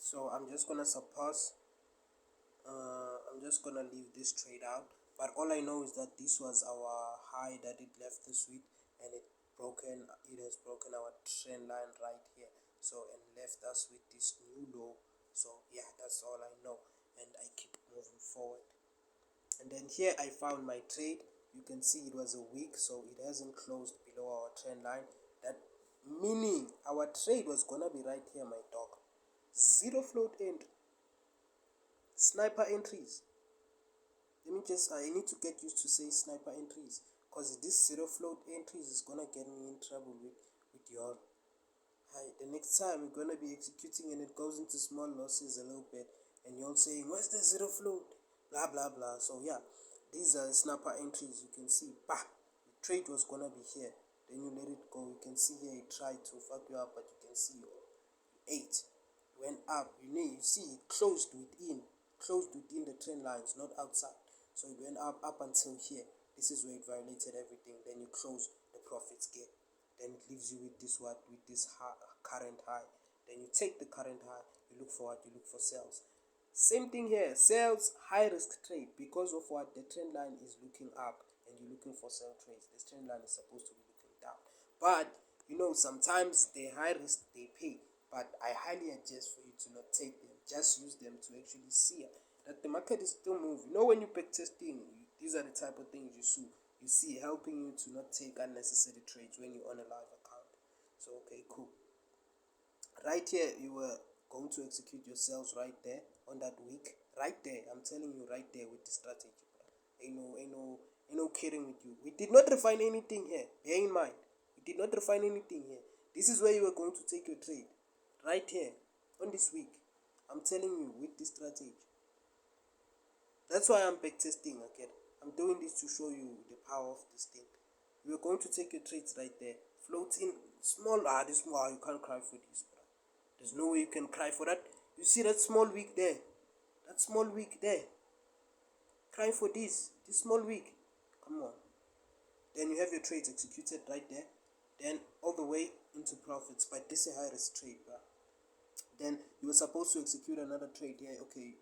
So I'm just gonna suppose I'm just gonna leave this trade out, but all I know is that this was our high that it left this week, and it has broken our trend line right here, so and left us with this new low. So yeah, that's all I know, and I keep moving forward. And then here I found my trade. You can see it was a week, so it hasn't closed below our trend line. That meaning our trade was gonna be right here, my dog. Zero float entry, sniper entries. I need to get used to say sniper entries, because this zero float entries is gonna get me in trouble with your. Hi, the next time we're gonna be executing and it goes into small losses a little bit, and you're saying, "Where's the zero float?" Blah blah blah. So yeah, these are sniper entries. You can see, bah, the trade was gonna be here. Then you let it go. You can see here it tried to fuck you up, but you can see eight went up. You see it closed within the trend lines, not outside. So it went up until here. This is where it violated everything. Then you close the profits gap. Then it leaves you with this current high. Then you take the current high. You look for what? You look for sales. Same thing here. Sales, high risk trade, because of what? The trend line is looking up, and you're looking for sell trades. The trend line is supposed to be looking down. But sometimes they high risk, they pay. But I highly adjust for you to not take them. Just use them to actually see that the market is still moving. When you back testing, these are the type of things you see helping you to not take unnecessary trades when you're on a live account. So okay, cool. Right here, you were going to execute your sales right there on that week. Right there, I'm telling you, right there with the strategy. Ain't no kidding with you. We did not refine anything here. Bear in mind, we did not refine anything here. This is where you are going to take your trade. Right here, on this week. I'm telling you, with this strategy. That's why I'm backtesting again. I'm doing this to show you the power of this thing. You are going to take your trades right there. Floating small. This small. You can't cry for this, bro. There's no way you can cry for that. You see that small wick there? That small wick there. Cry for this small wick. Come on. Then you have your trades executed right there. Then all the way into profits. But this is a high risk trade, bro. Then you were supposed to execute another trade here. Okay,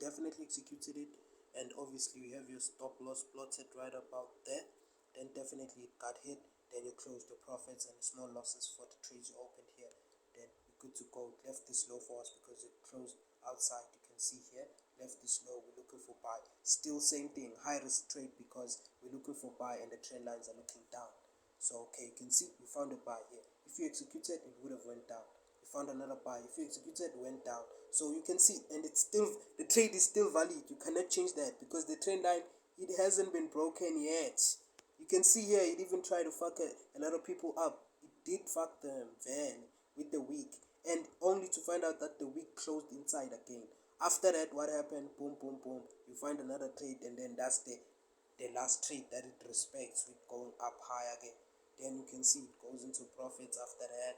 definitely executed it, and obviously you have your stop loss plotted right about there. Then definitely it got hit. Then you close the profits and small losses for the trades you opened here. Then you're good to go. It left this low for us because it closed outside. You can see here, left this low. We're looking for buy. Still same thing, high risk trade, because we're looking for buy and the trend lines are looking down. So okay, you can see we found a buy here. If you executed, it would have went down. You found another buy. If you executed, it went down. So you can see, and it's still, the trade is still valid. You cannot change that because the trend line, it hasn't been broken yet. You can see here, it even tried to fuck a lot of people up. It did fuck them then with the week, and only to find out that the week closed inside again. After that, what happened? Boom, boom, boom. You find another trade, and then that's the last trade that it respects with going up high again. Then you can see it goes into profits after that,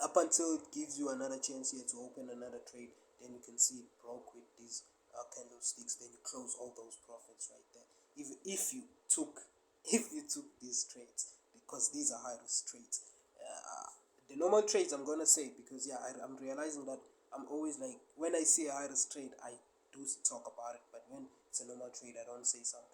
up until it gives you another chance here to open another trade. Then you can see it broke with these candlesticks. Then you close all those profits right there. If you took these trades, because these are high risk trades. The normal trades I'm gonna say, because yeah, I'm realizing that I'm always like, when I see a high risk trade, I do talk about it, but when it's a normal trade, I don't say something.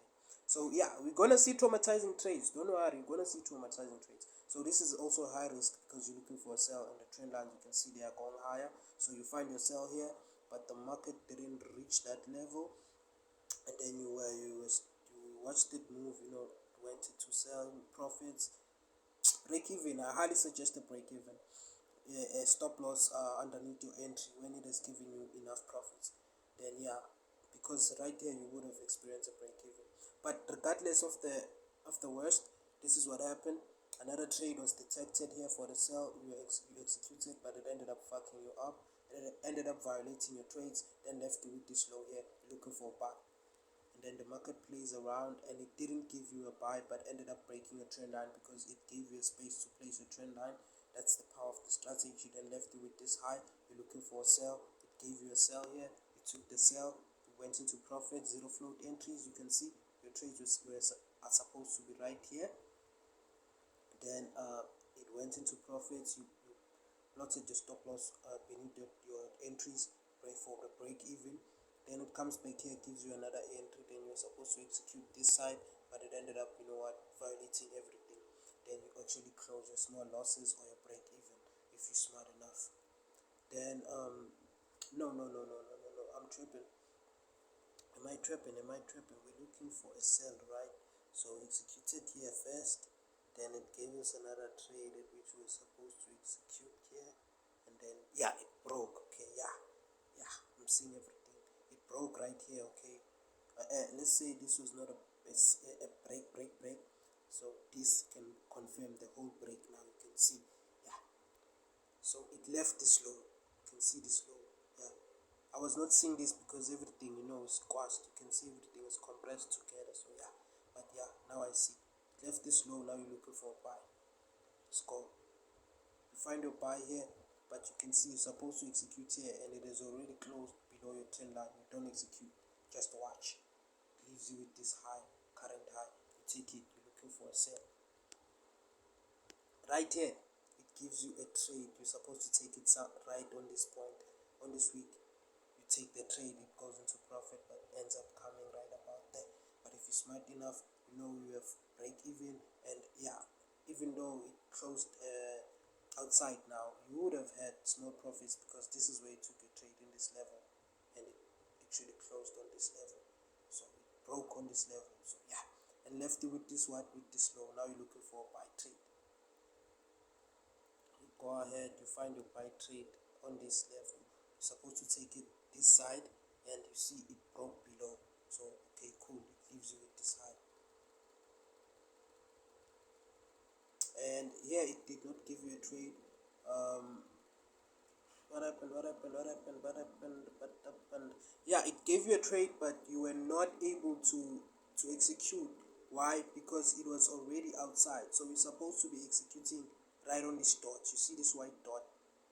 So yeah, we're gonna see traumatizing trades. Don't worry, we're gonna see traumatizing trades. So this is also high risk because you're looking for a sell, and the trend lines you can see they are going higher. So you find your sell here, but the market didn't reach that level, and then you watched it move. Went into sell profits, break even. I highly suggest a break even. A stop loss underneath your entry when it has given you enough profits. Then yeah, because right here you would have experienced a break even. But regardless of the worst, this is what happened. Another trade was detected here for the sell. You executed, but it ended up fucking you up. It ended up violating your trades. Then left you with this low here, looking for a buy. And then the market plays around, and it didn't give you a buy, but ended up breaking a trend line because it gave you a space to place a trend line. That's the power of the strategy. Then left you with this high. You're looking for a sell. It gave you a sell here. You took the sell. You went into profit. Zero float entries. You can see your trades are supposed to be right here. Then it went into profits. You plotted your stop loss beneath your entries, pray for the break even. Then it comes back here, gives you another entry. Then you're supposed to execute this side, but it ended up, violating everything. Then you actually close your small losses or your break even if you're smart enough. Then no, I'm tripping. Am I tripping? We're looking for a sell, right? So we executed here first, then it gave us another trade which we were supposed to execute here, and then yeah, it broke. Okay, yeah, I'm seeing everything. It broke right here. Okay, let's say this was not a break. So this can confirm the whole break. Now you can see, yeah. So it left this low. You can see this low. Yeah. I was not seeing this because everything, is squashed. You can see everything is compressed together. So yeah. But yeah, now I see. It left this low. Now you're looking for a buy. Let's go. You find your buy here, but you can see you're supposed to execute here and it is already closed below your trend line. You don't execute. Just watch. It leaves you with this high, current high. You take it. You're looking for a sell. Right here, it gives you a trade. You're supposed to take it right on this point, on this week. You take the trade, it goes into profit, but ends up coming right about there. But if you're smart enough, you have break even, and yeah, even though it closed outside now, you would have had small profits because this is where you took your trade in this level, and it actually closed on this level. So it broke on this level. So yeah, and left you with this with this low. Now you're looking for a buy trade. Go ahead, you find your buy trade on this level. You're supposed to take it this side, and you see it broke below. So okay, cool. It leaves you with this high, and here it did not give you a trade. What happened? Yeah, it gave you a trade, but you were not able to execute. Why? Because it was already outside. So you're supposed to be executing right on this dot. You see this white dot?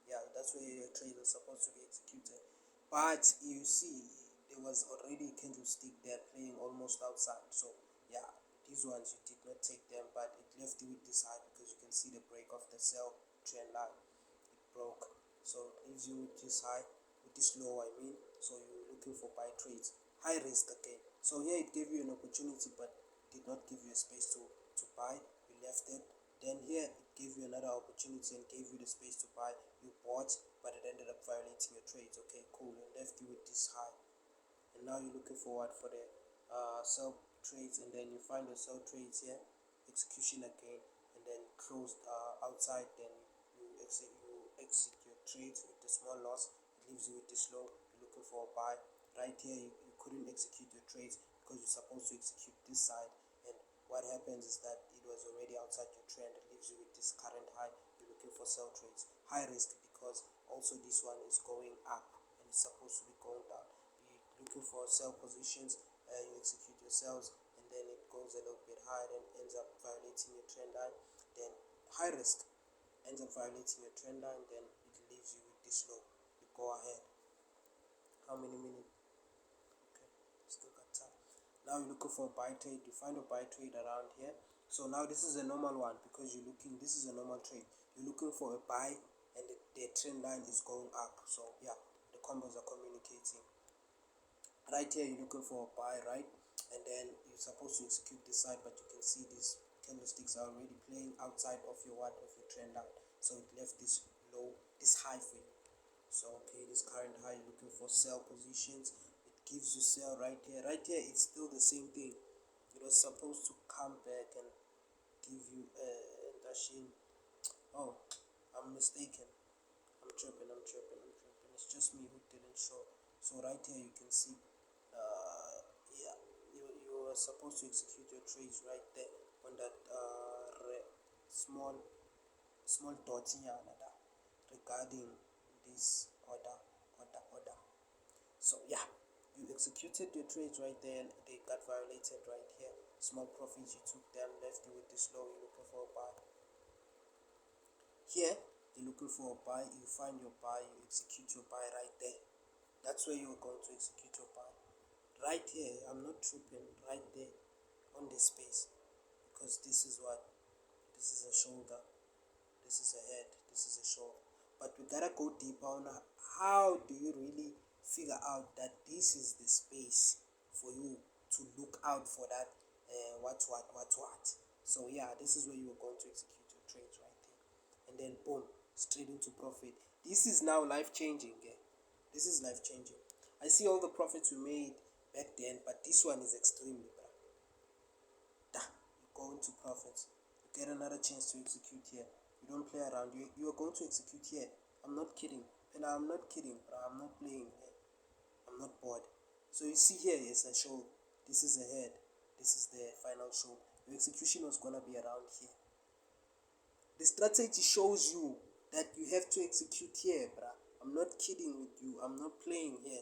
Yeah, that's where your trade was supposed to be executed. But you see, there was already a candlestick there playing almost outside. So yeah, these ones you did not take them, but it left you with this high because you can see the break of the sell trend line. It broke. So it leaves you with this high, with this low, I mean. So you're looking for buy trades. High risk again. So here it gave you an opportunity, but did not give you a space to buy. You left it. Then here it gave you another opportunity and gave you the space to buy. You bought, but it ended up violating your trades. Okay, cool. And left you with this high. And now you're looking forward for the sell trades, and then you find your sell trades here, execution again, and then closed outside. Then you exit your trades with the small loss. It leaves you with this low. You're looking for a buy. Right here, you couldn't execute your trades because you're supposed to execute this side, and what happens is that it was already outside your trend. It leaves you with this current high. You're looking for sell trades. High risk because also this one is going up and it's supposed to be going down. You're looking for sell positions. You execute your sells, and then it goes a little bit higher and ends up violating your trend line. Then high risk ends up violating your trend line. Then it leaves you with this low. You go ahead. How many minutes? Okay, still got time. Now you're looking for a buy trade. You find a buy trade around here. So now this is a normal one because you're looking. This is a normal trade. You're looking for a buy, and the trend line is going up. So yeah, the combos are communicating. Right here you're looking for a buy, right? And then you're supposed to execute this side, but you can see these candlesticks are already playing outside of your trend line. So it left this low, this high for you. So okay, this current high, you're looking for sell positions. It gives you sell right here. Right here it's still the same thing. It was supposed to come back and give you a Dashin. Oh, I'm mistaken. I'm tripping. It's just me who didn't show. So right here you can see, yeah, you are supposed to execute your trades right there on that small dot here regarding this order. So yeah, you executed your trades right there and they got violated right here. Small profits you took them, left you with this low. You're looking for a buy. Here you're looking for a buy. You find your buy. You execute your buy right there. That's where you're going to execute your buy. Right here, I'm not tripping. Right there on this space, because this is what, this is a shoulder, this is a head, this is a shoulder. but we gotta go deeper on how do you really figure out that this is the space for you to look out for that what. So yeah, this is where you are going to execute your trades right there, and then boom, straight into profit. This is now life changing. This is life changing. I see all the profits we made back then, but this one is extremely bad. You go into profits, you get another chance to execute here. You don't play around. You are going to execute here. I'm not kidding, and I'm not kidding, but I'm not playing here. I'm not bored. So you see here, yes, I showed. This is the head. This is the final show. Your execution was gonna be around here. The strategy shows you that you have to execute here, bruh. I'm not kidding with you. I'm not playing here.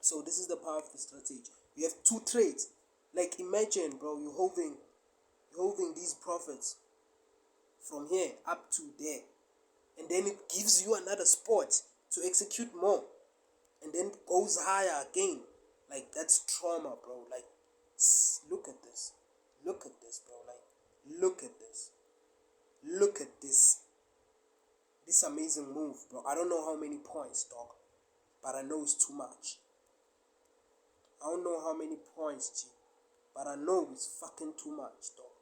So this is the power of the strategy. You have two trades. Like imagine, bro, you're holding these profits from here up to there, and then it gives you another spot to execute more, and then goes higher again. Like that's trauma, bro. Like look at this, bro. Like look at this, this amazing move, bro. I don't know how many points, dog, but I know it's too much. I don't know how many points, G, but I know it's fucking too much, dog.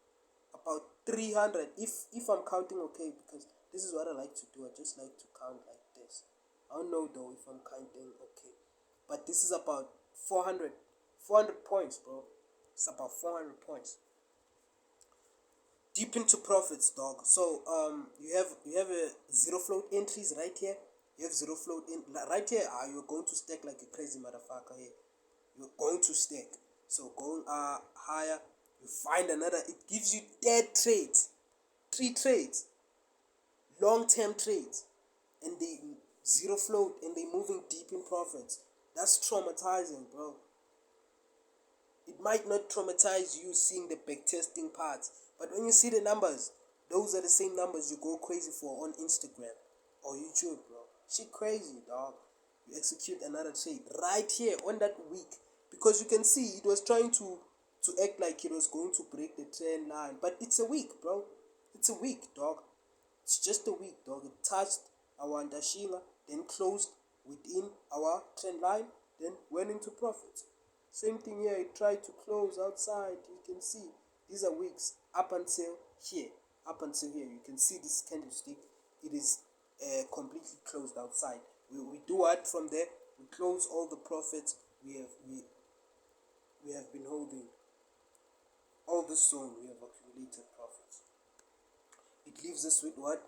About 300, if I'm counting okay, because this is what I like to do. I just like to count like this. I don't know though if I'm counting okay, but this is about 400 points, bro. It's about 400 points. Deep into profits, dog. So you have a zero float entries right here. You have zero float in right here. You're going to stack like a crazy motherfucker here. You're going to stack. So going higher, you find another. It gives you dead trades, 3 trades, long term trades, and they zero float and they moving deep in profits. That's traumatizing, bro. It might not traumatize you seeing the backtesting parts, but when you see the numbers, those are the same numbers you go crazy for on Instagram or YouTube, bro. Shit crazy, dog. You execute another trade right here on that week, because you can see it was trying to act like it was going to break the trend line, but it's a week, bro. It's a week, dog. It's just a week, dog. It touched our Ndashinga, then closed within our trend line, then went into profits. Same thing here, it tried to close outside. You can see these are wicks up until here. Up until here, you can see this candlestick. It is completely closed outside. We do what from there? We close all the profits we have been holding. All this zone we have accumulated profits. It leaves us with what?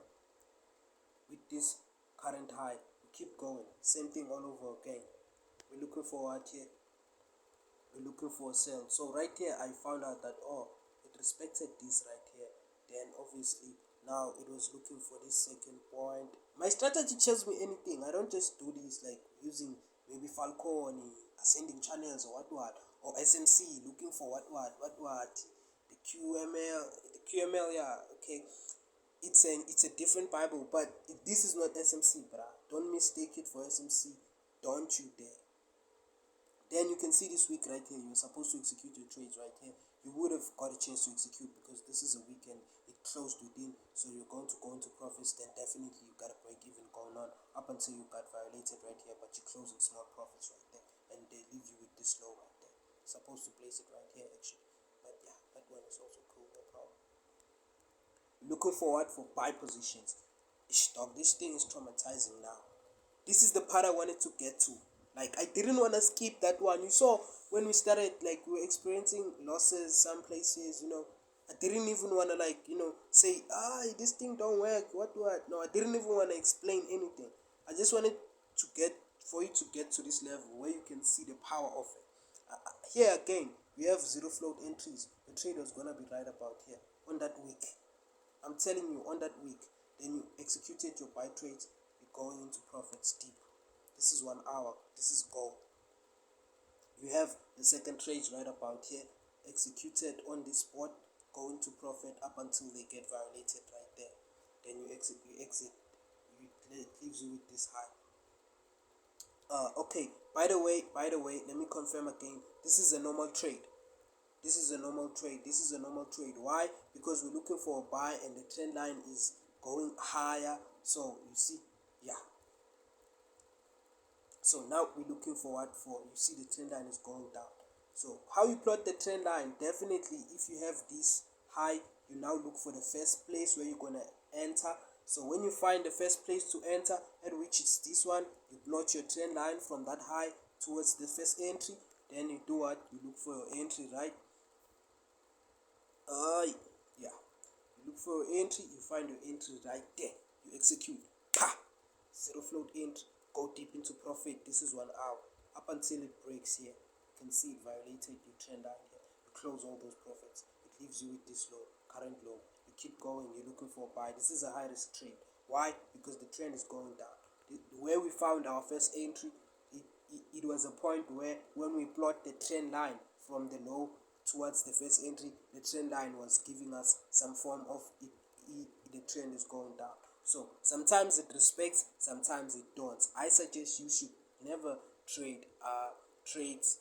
With this current high. We keep going. Same thing all over again. We're looking for what here? We're looking for a sell. So right here I found out that it respected this right here. Then obviously now it was looking for this second point. My strategy tells me anything. I don't just do this like using maybe Falcone, ascending channels or what or SMC looking for what the QML, yeah, okay. It's a different Bible, but this is not SMC, bruh. Don't mistake it for SMC. Don't you dare. Then you can see this week right here. You're supposed to execute your trades right here. You would have got a chance to execute because this is a weekend. It closed within, so you're going to go into profits. Then definitely you got a break even going on up until you got violated right here, but you close in small profits right there, and they leave you with this low right there. Supposed to place it right here actually, but yeah, that one is also cool. No problem. Looking forward for buy positions. Dog, this thing is traumatizing now. This is the part I wanted to get to. Like, I didn't want to skip that one. You saw when we started, like, we were experiencing losses some places, I didn't even want to, like, say, this thing don't work, what. No, I didn't even want to explain anything. I just wanted for you to get to this level where you can see the power of it. Here again, we have zero float entries. The trade was going to be right about here on that week. I'm telling you, on that week, then you executed your buy trades, you're going into profits deep. This is 1 hour. This is gold. You have the second trade right about here, executed on this spot, going to profit up until they get violated right there. Then you exit. It leaves you with this high. Okay. By the way, let me confirm again. This is a normal trade. This is a normal trade. Why? Because we're looking for a buy and the trend line is going higher So you see, yeah. So now we're looking forward for, you see the trend line is going down. So how you plot the trend line? Definitely, if you have this high, you now look for the first place where you're gonna enter. So when you find the first place to enter, at which is this one, you plot your trend line from that high towards the first entry. Then you do what? You look for your entry, right? Yeah. You look for your entry, you find your entry right there. You execute. Pa! Zero float entry. Go deep into profit. This is 1 hour. Up until it breaks here. You can see it violated your trend line here. You close all those profits. It leaves you with this low, current low. You keep going, you're looking for a buy. This is a high risk trade. Why? Because the trend is going down. Where we found our first entry, it was a point where when we plot the trend line from the low towards the first entry, the trend line was giving us some form of the trend is going down. So sometimes it respects, sometimes it don't. I suggest you should never trade trades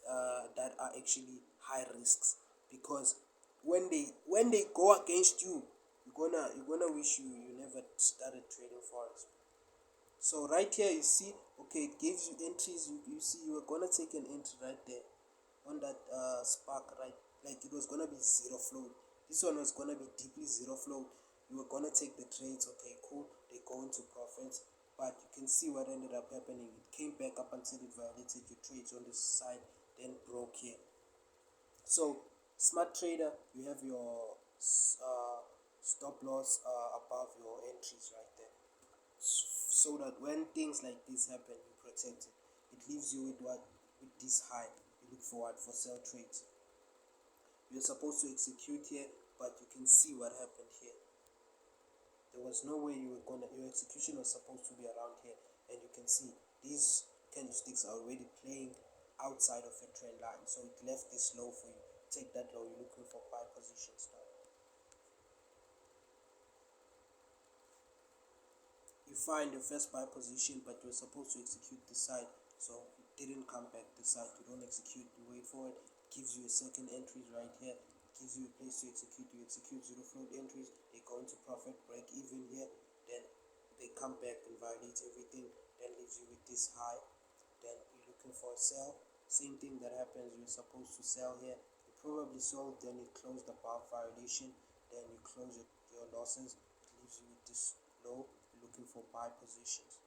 that are actually high risks, because when they go against you, you're gonna wish you never started trading forex. So right here you see, okay, it gives you entries. You see you were gonna take an entry right there on that spark, right? Like it was gonna be zero float. This one was gonna be deeply zero float. You were gonna take the trades, okay, cool. They go into profits, but you can see what ended up happening. It came back up until it violated your trades on this side, then broke here. So smart trader, you have your stop loss above your entries right there, so that when things like this happen, you protect it. It leaves you with what? With this high. You look forward for sell trades. You're supposed to execute here, but you can see what happened here. There was no way you were gonna, your execution was supposed to be around here, and you can see these candlesticks are already playing outside of your trend line, so it left this low for you. Take that low. You're looking for buy positions now. You find your first buy position, but you're supposed to execute this side, so it didn't come back this side. You don't execute, you wait for it. Gives you a second entry right here. Gives you a place to execute. You execute zero float entries. They go into profit, break even here. Then they come back and violate everything. Then leaves you with this high. Then you're looking for a sell. Same thing that happens. You're supposed to sell here. You probably sold. Then it closed above violation. Then you close your losses. It leaves you with this low. Looking for buy positions.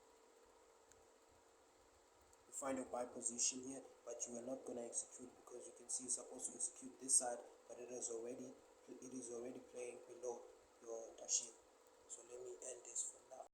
You find a buy position here, but you are not going to execute, because you can see you're supposed to execute this side, but it is already playing below your dashing. So let me end this for